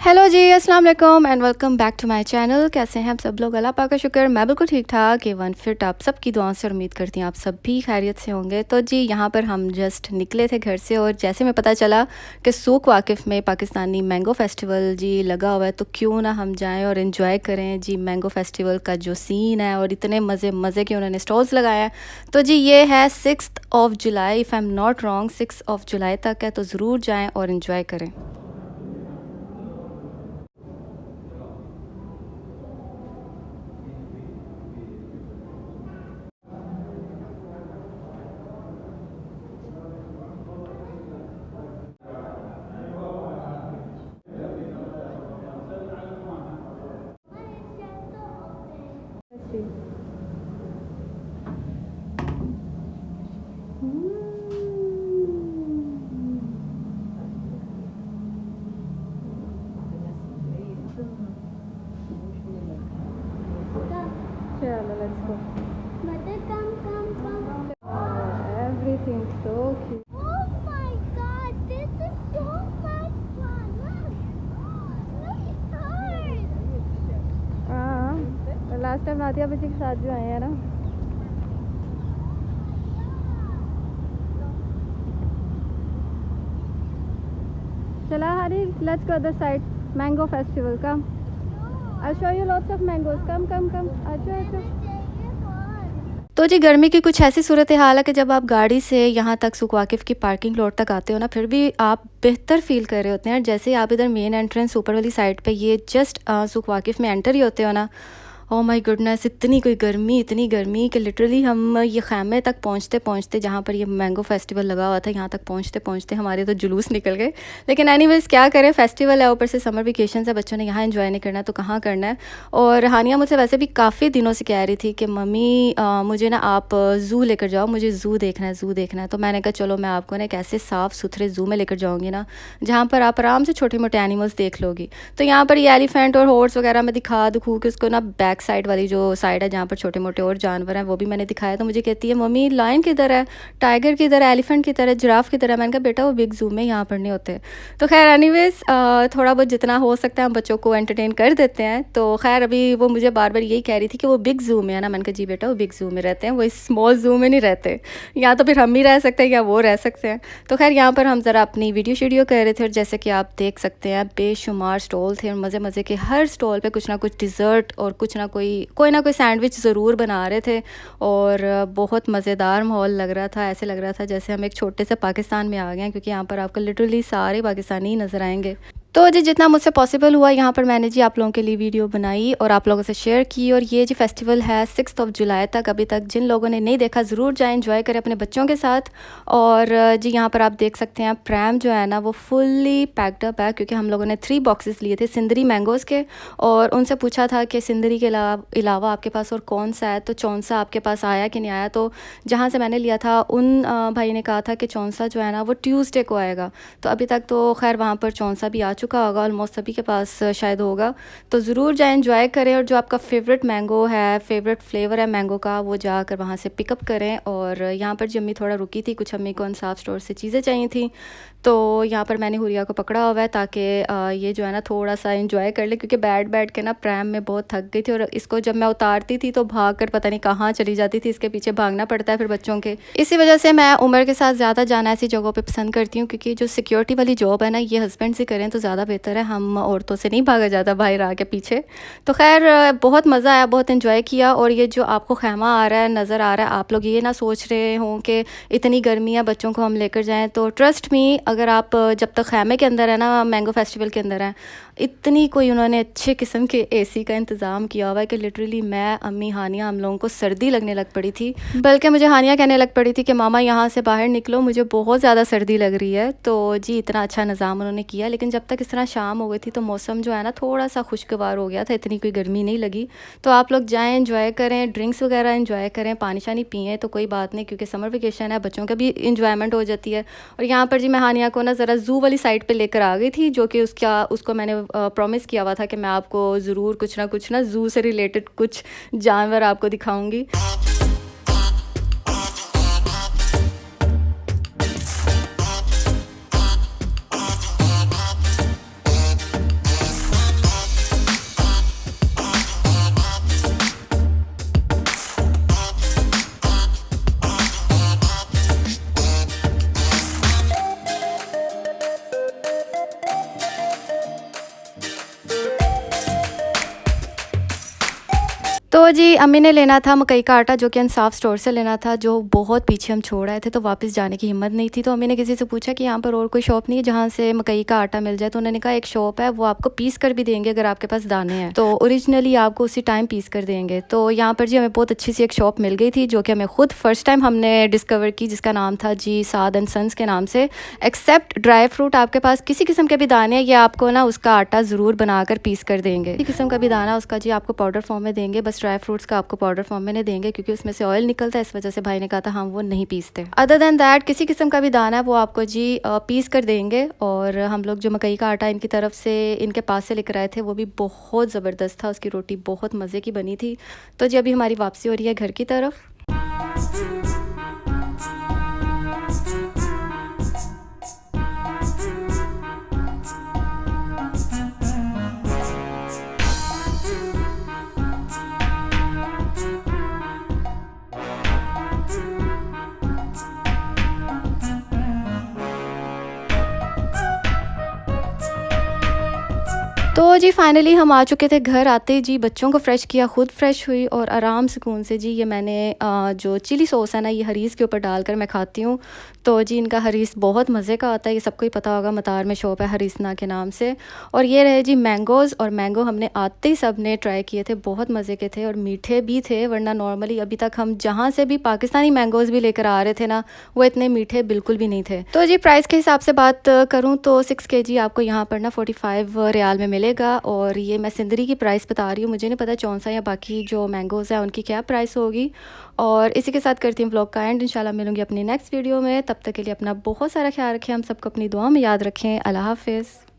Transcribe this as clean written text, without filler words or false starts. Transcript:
Hello ji, अस्सलाम वालेकुम and welcome back to my channel. कैसे हैं आप सब लोग? अल्लाह पाक का शुक्र, मैं बिल्कुल ठीक ठाक एवन फिट। आप सबकी दुआओं से उम्मीद करती हूँ आप सब भी खैरियत से होंगे। तो जी यहाँ पर हम जस्ट निकले थे घर से और जैसे मैं पता चला कि सूक वाकिफ़ में पाकिस्तानी मैंगो फेस्टिवल जी लगा हुआ है, तो क्यों ना हम जाएं और इन्जॉय करें जी मैंगो फेस्टिवल का जो सीन है। और इतने मज़े मज़े के उन्होंने स्टॉल्स लगाए हैं। तो जी ये है 6 जुलाई, if I am not wrong 6 जुलाई तक है, तो ज़रूर जाएँ और इन्जॉय करें। चलो let's go. Mother, come. Everything so cute. Oh my God, this is so much fun. Look, it hurts. हाँ, तो लास्ट टाइम नादिया बच्ची के साथ जो आए हैं ना। चला Hari, let's go other side. Mango festival come. I'll show you lots of mangoes. Come. आजो। तो जी गर्मी की कुछ ऐसी सूरत हाल है कि जब आप गाड़ी से यहाँ तक सूक वाकिफ़ की पार्किंग लॉट तक आते हो ना, फिर भी आप बेहतर फील कर रहे होते हैं। जैसे ही आप इधर मेन एंट्रेंस ऊपर वाली साइड पे ये जस्ट सूक वाकिफ़ में एंटर ही होते हो ना, ओह माय गुडनेस, इतनी गर्मी कि लिटरली हम ये ख़ैमे तक पहुँचते जहाँ पर ये मैंगो फेस्टिवल लगा हुआ था, यहाँ तक पहुँचते हमारे तो जुलूस निकल गए। लेकिन एनीवेज़ क्या करें, फेस्टिवल है, ऊपर से समर वेकेशन है, बच्चों ने यहाँ एंजॉय नहीं करना तो कहाँ करना है। और हानिया मुझसे वैसे भी काफ़ी दिनों से कह रही थी कि मम्मी मुझे ना आप ज़ू लेकर जाओ, मुझे ज़ू देखना है। तो मैंने कहा चलो मैं आपको ना एक ऐसे साफ़ सुथरे ज़ू में लेकर जाऊँगी ना, जहाँ पर आप आराम से छोटे मोटे एनिमल्स देख लोगी। तो यहाँ पर ये एलिफेंट और हॉर्स वगैरह मैं दिखू के उसको ना बैक साइड वाली जो साइड है जहाँ पर छोटे मोटे और जानवर हैं वो भी मैंने दिखाया। तो मुझे कहती है मम्मी लायन किधर है, टाइगर किधर है, एलिफेंट किधर है, जिराफ किधर है। मैंने कहा बेटा वो बिग ज़ू में, यहाँ पर नहीं होते। तो खैर एनीवेज़ थोड़ा बहुत जितना हो सकता है हम बच्चों को एंटरटेन कर देते हैं। तो खैर अभी वो मुझे बार बार यही कह रही थी कि वो बिग ज़ू में है ना। मैंने कहा जी बेटा वो बिग ज़ू में रहते हैं, वो इस स्मॉल ज़ू में नहीं रहते। या तो फिर हम ही रह सकते हैं या वो रह सकते हैं। तो खैर यहाँ पर हम ज़रा अपनी वीडियो कर रहे थे और जैसे कि आप देख सकते हैं बेशुमार स्टॉल थे और मज़े के हर स्टॉल पे कुछ ना कुछ डिज़र्ट और कुछ ना कोई सैंडविच ज़रूर बना रहे थे। और बहुत मज़ेदार माहौल लग रहा था, ऐसे लग रहा था जैसे हम एक छोटे से पाकिस्तान में आ गए हैं, क्योंकि यहाँ पर आपको लिटरली सारे पाकिस्तानी ही नज़र आएंगे। तो जी जितना मुझसे पॉसिबल हुआ यहाँ पर मैंने जी आप लोगों के लिए वीडियो बनाई और आप लोगों से शेयर की। और ये जी फेस्टिवल है 6 जुलाई तक। अभी तक जिन लोगों ने नहीं देखा ज़रूर जाएं, एंजॉय करें अपने बच्चों के साथ। और जी यहाँ पर आप देख सकते हैं प्रैम जो है ना वो फुल्ली पैक्ड अप है, क्योंकि हम लोगों ने 3 बॉक्सेस लिए थे सिंदरी मैंगोज़ के। और उनसे पूछा था कि सिंदरी के अलावा आपके पास और कौन सा है, तो चौंसा आपके पास आया कि नहीं आया। तो जहाँ से मैंने लिया था उन भाई ने कहा था कि चौंसा जो है ना वो ट्यूसडे को आएगा। तो अभी तक तो खैर वहाँ पर चौंसा भी आ चुका होगा, ऑलमोस्ट सभी के पास शायद होगा। तो ज़रूर जाएं, एंजॉय करें और जो आपका फेवरेट मैंगो है, फेवरेट फ्लेवर है मैंगो का, वो जाकर वहाँ से पिकअप करें। और यहाँ पर जम्मी थोड़ा रुकी थी, कुछ अम्मी को इंसाफ स्टोर से चीज़ें चाहिए थी। तो यहाँ पर मैंने हुरिया को पकड़ा हुआ है ताकि ये जो है ना थोड़ा सा एंजॉय कर ले, क्योंकि बैठ के ना प्रैम में बहुत थक गई थी। और इसको जब मैं उतारती थी तो भाग कर पता नहीं कहाँ चली जाती थी, इसके पीछे भागना पड़ता है फिर बच्चों के। इसी वजह से मैं उम्र के साथ ज़्यादा जाना ऐसी जगहों पे पसंद करती हूँ, क्योंकि जो सिक्योरिटी वाली जॉब है ना ये हस्बैंड से करें तो ज़्यादा बेहतर है, हम औरतों से नहीं भागा जाता बाहर आके पीछे। तो खैर बहुत मज़ा आया, बहुत इन्जॉय किया। और ये जो आपको खैमा आ रहा है, नज़र आ रहा है, आप लोग ये ना सोच रहे हों कि इतनी गर्मी है बच्चों को हम लेकर जाएँ, तो ट्रस्ट मी अगर आप जब तक खैमे के अंदर है ना, मैंगो फेस्टिवल के अंदर है, इतनी कोई उन्होंने अच्छे किस्म के एसी का इंतज़ाम किया हुआ है कि लिटरली मैं, अम्मी, हानिया, हम लोगों को सर्दी लगने लग पड़ी थी। बल्कि मुझे हानिया कहने लग पड़ी थी कि मामा यहाँ से बाहर निकलो, मुझे बहुत ज़्यादा सर्दी लग रही है। तो जी इतना अच्छा निज़ाम उन्होंने किया। लेकिन जब तक इस तरह शाम हो गई थी तो मौसम जो है ना थोड़ा सा खुशगवार हो गया था, इतनी कोई गर्मी नहीं लगी। तो आप लोग जाएँ, एंजॉय करें, ड्रिंक्स वगैरह एंजॉय करें, पानी शानी पिएँ तो कोई बात नहीं, क्योंकि समर वेकेशन है, बच्चों का भी इंजॉयमेंट हो जाती है। और यहाँ पर जी मैं हानिया को ना ज़रा ज़ू वाली साइड पे लेकर आ गई थी, जो कि उसको मैंने प्रॉमिस किया हुआ था कि मैं आपको ज़रूर कुछ ना ज़ू से रिलेटेड कुछ जानवर आपको दिखाऊंगी। तो जी अम्मी ने लेना था मकई का आटा, जो कि इंसाफ स्टोर से लेना था, जो बहुत पीछे हम छोड़ आए थे, तो वापस जाने की हिम्मत नहीं थी। तो अम्मी ने किसी से पूछा कि यहाँ पर और कोई शॉप नहीं है जहाँ से मकई का आटा मिल जाए। तो उन्होंने कहा एक शॉप है, वो आपको पीस कर भी देंगे अगर आपके पास दाने हैं, तो ओरिजिनली आपको उसी टाइम पीस कर देंगे। तो यहाँ पर जी हमें बहुत अच्छी सी एक शॉप मिल गई थी, जो कि हमें खुद फर्स्ट टाइम हमने डिस्कवर की, जिसका नाम था जी साद एंड सन्स के नाम से। एक्सेप्ट ड्राई फ्रूट, आपके पास किसी किस्म के भी दाने हैं, ये आपको ना उसका आटा ज़रूर बनाकर पीस कर देंगे। किसी किस्म का भी दाना उसका जी आपको पाउडर फॉर्म में देंगे, बस ड्राई फ्रूट्स का आपको पाउडर फॉर्म में नहीं देंगे, क्योंकि उसमें से ऑयल निकलता है। इस वजह से भाई ने कहा था हम वो नहीं पीसते। अदर देन दैट किसी किस्म का भी दाना है वो आपको जी पीस कर देंगे। और हम लोग जो मकई का आटा इनकी तरफ से, इनके पास से लेकर आए थे, वो भी बहुत ज़बरदस्त था, उसकी रोटी बहुत मज़े की बनी थी। तो जी अभी हमारी वापसी हो रही है घर की तरफ। तो जी फाइनली हम आ चुके थे घर। आते ही जी बच्चों को फ्रेश किया, खुद फ्रेश हुई और आराम सुकून से जी ये मैंने जो चिली सॉस है ना, ये हरीस के ऊपर डालकर मैं खाती हूँ। तो जी इनका हरीस बहुत मज़े का आता है, ये सबको ही पता होगा, मतार में शॉप है हरीसना के नाम से। और ये रहे जी मैंगोज़, और मैंगो हमने आते ही सब ने ट्राई किए थे, बहुत मज़े के थे और मीठे भी थे। वरना नॉर्मली अभी तक हम जहाँ से भी पाकिस्तानी मैंगोज़ भी लेकर आ रहे थे ना, वो इतने मीठे बिल्कुल भी नहीं थे। तो जी प्राइस के हिसाब से बात करूँ तो 6 kg आपको यहाँ पर ना 45 रियाल में मिलेगा। और ये मैं सिंदरी की प्राइस बता रही हूँ, मुझे नहीं पता चौंसा या बाकी जो मैंगोज़ हैं उनकी क्या प्राइस होगी। और इसी के साथ करती हूँ व्लॉग का एंड। इंशाल्लाह मिलूंगी अपनी नेक्स्ट वीडियो में, तब तक के लिए अपना बहुत सारा ख्याल रखें, हम सबको अपनी दुआ में याद रखें। अल्लाह हाफ़िज़।